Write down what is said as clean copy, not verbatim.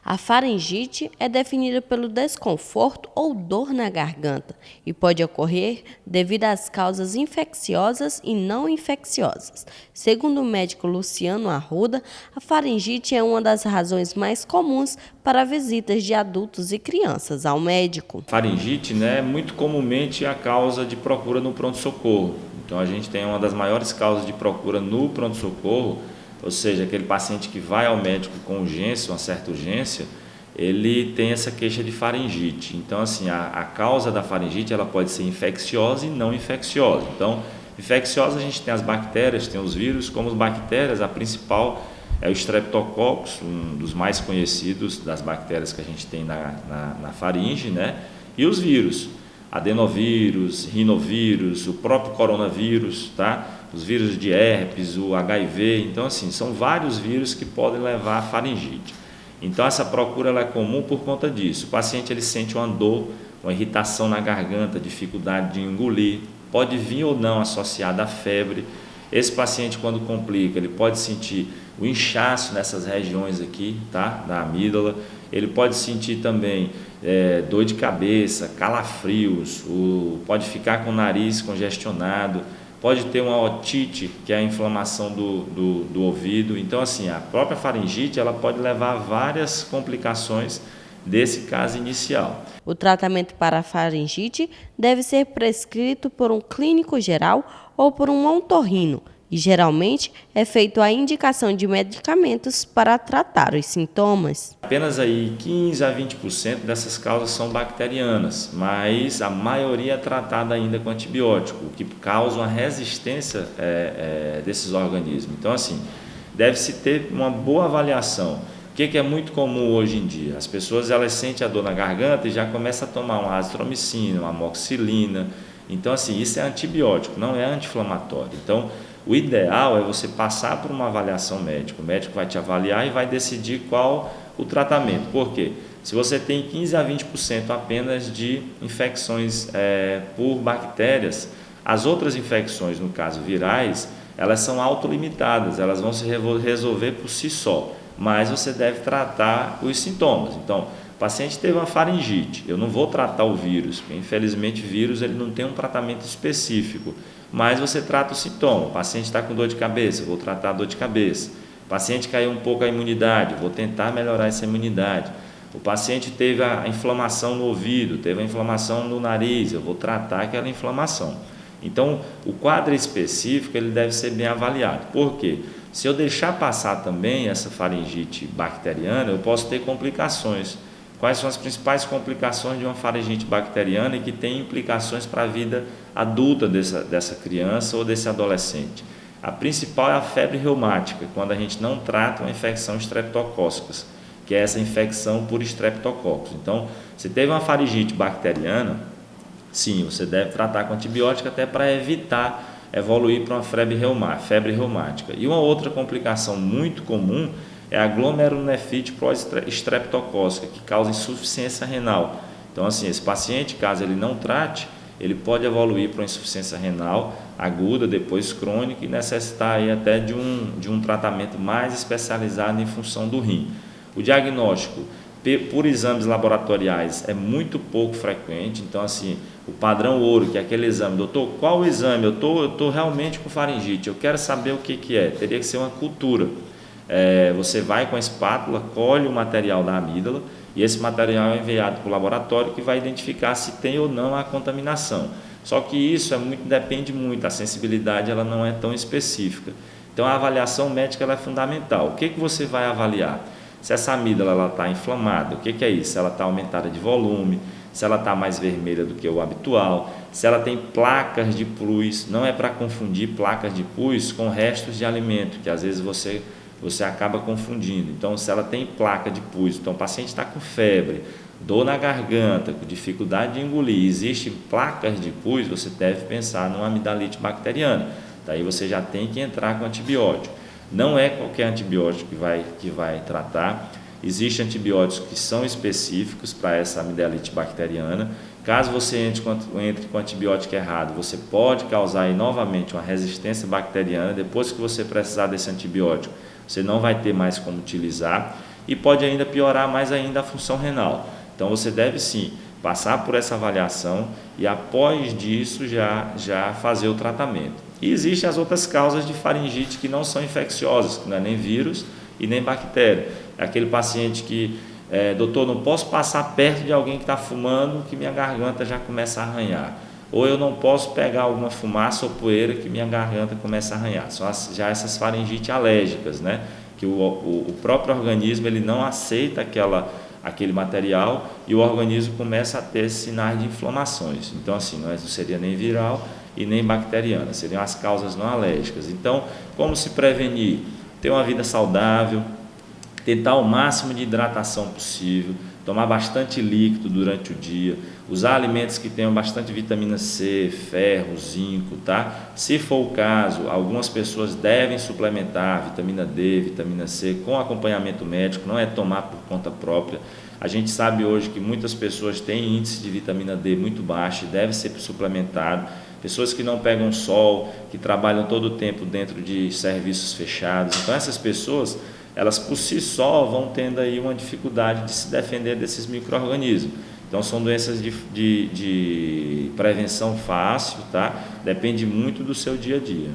A faringite é definida pelo desconforto ou dor na garganta e pode ocorrer devido às causas infecciosas e não infecciosas. Segundo o médico Luciano Arruda, a faringite é uma das razões mais comuns para visitas de adultos e crianças ao médico. Faringite, é muito comumente a causa de procura no pronto-socorro. Então a gente tem uma das maiores causas de procura no pronto-socorro, ou seja, aquele paciente que vai ao médico com urgência, uma certa urgência, ele tem essa queixa de faringite. Então, assim, a causa da faringite ela pode ser infecciosa e não infecciosa. Então, infecciosa a gente tem as bactérias, tem os vírus. Como as bactérias, a principal é o Streptococcus, um dos mais conhecidos das bactérias que a gente tem na faringe, E os vírus, adenovírus, rinovírus, o próprio coronavírus, tá? Os vírus de herpes, o HIV. Então, assim, são vários vírus que podem levar a faringite. Então, essa procura ela é comum por conta disso. O paciente ele sente uma dor, uma irritação na garganta, dificuldade de engolir, pode vir ou não associada à febre. Esse paciente, quando complica, ele pode sentir o inchaço nessas regiões aqui, tá? Da amígdala. Ele pode sentir também dor de cabeça, calafrios, pode ficar com o nariz congestionado, pode ter uma otite, que é a inflamação do ouvido. Então, assim, a própria faringite ela pode levar a várias complicações desse caso inicial. O tratamento para a faringite deve ser prescrito por um clínico geral ou por um otorrino e geralmente é feito a indicação de medicamentos para tratar os sintomas. Apenas aí 15 a 20% dessas causas são bacterianas, mas a maioria é tratada ainda com antibiótico, o que causa uma resistência desses organismos. Então, assim, deve-se ter uma boa avaliação. O que é muito comum hoje em dia? As pessoas elas sentem a dor na garganta e já começam a tomar uma azitromicina, uma amoxicilina. Então, assim, isso é antibiótico, não é anti-inflamatório. Então, o ideal é você passar por uma avaliação médica. O médico vai te avaliar e vai decidir qual o tratamento. Por quê? Se você tem 15 a 20% apenas de infecções por bactérias, as outras infecções, no caso virais, elas são autolimitadas, elas vão se resolver por si só. Mas você deve tratar os sintomas. Então, o paciente teve uma faringite, eu não vou tratar o vírus, porque infelizmente o vírus ele não tem um tratamento específico, mas você trata o sintoma. O paciente está com dor de cabeça, eu vou tratar a dor de cabeça. O paciente caiu um pouco a imunidade, vou tentar melhorar essa imunidade. O paciente teve a inflamação no ouvido, teve a inflamação no nariz, eu vou tratar aquela inflamação. Então, o quadro específico ele deve ser bem avaliado. Por quê? Se eu deixar passar também essa faringite bacteriana, eu posso ter complicações. Quais são as principais complicações de uma faringite bacteriana e que tem implicações para a vida adulta dessa criança ou desse adolescente? A principal é a febre reumática, quando a gente não trata uma infecção streptocócica, que é essa infecção por estreptococcus. Então, se teve uma faringite bacteriana, sim, você deve tratar com antibiótico até para evitar evoluir para uma febre reumática. E uma outra complicação muito comum é a glomerulonefrite pró-estreptocócica, que causa insuficiência renal. Então, assim, esse paciente, caso ele não trate, ele pode evoluir para uma insuficiência renal aguda, depois crônica e necessitar aí até de um tratamento mais especializado em função do rim. O diagnóstico por exames laboratoriais é muito pouco frequente. Então, assim, o padrão ouro, que é aquele exame, doutor, qual o exame? Eu tô realmente com faringite, eu quero saber o que é. Teria que ser uma cultura. Você vai com a espátula, colhe o material da amígdala e esse material é enviado para o laboratório que vai identificar se tem ou não a contaminação. Só que isso depende muito, a sensibilidade ela não é tão específica. Então, a avaliação médica ela é fundamental. O que você vai avaliar? Se essa amígdala está inflamada, o que é isso? Se ela está aumentada de volume, se ela está mais vermelha do que o habitual, se ela tem placas de pus. Não é para confundir placas de pus com restos de alimento, que às vezes você acaba confundindo. Então, se ela tem placa de pus, então o paciente está com febre, dor na garganta, com dificuldade de engolir, existem placas de pus, você deve pensar numa amidalite bacteriana. Daí você já tem que entrar com antibiótico. Não é qualquer antibiótico que vai tratar. Existem antibióticos que são específicos para essa amidalite bacteriana. Caso você entre com antibiótico errado, você pode causar aí novamente uma resistência bacteriana. Depois que você precisar desse antibiótico, você não vai ter mais como utilizar. e pode ainda piorar mais ainda a função renal. Então você deve sim passar por essa avaliação e após disso já fazer o tratamento. E existem as outras causas de faringite que não são infecciosas, que não é nem vírus e nem bactéria. É aquele paciente que, doutor, não posso passar perto de alguém que está fumando que minha garganta já começa a arranhar. Ou eu não posso pegar alguma fumaça ou poeira que minha garganta começa a arranhar. São já essas faringites alérgicas, né? Que o próprio organismo ele não aceita aquele material e o organismo começa a ter sinais de inflamações. Então, assim, não seria nem viral e nem bacteriana, seriam as causas não alérgicas. Então, como se prevenir? Ter uma vida saudável, tentar o máximo de hidratação possível, tomar bastante líquido durante o dia, usar alimentos que tenham bastante vitamina C, ferro, zinco, tá? Se for o caso, algumas pessoas devem suplementar vitamina D, vitamina C com acompanhamento médico, não é tomar por conta própria. A gente sabe hoje que muitas pessoas têm índice de vitamina D muito baixo e deve ser suplementado. Pessoas que não pegam sol, que trabalham todo o tempo dentro de serviços fechados. Então essas pessoas, elas por si só vão tendo aí uma dificuldade de se defender desses micro-organismos. Então são doenças de prevenção fácil, tá? Depende muito do seu dia a dia.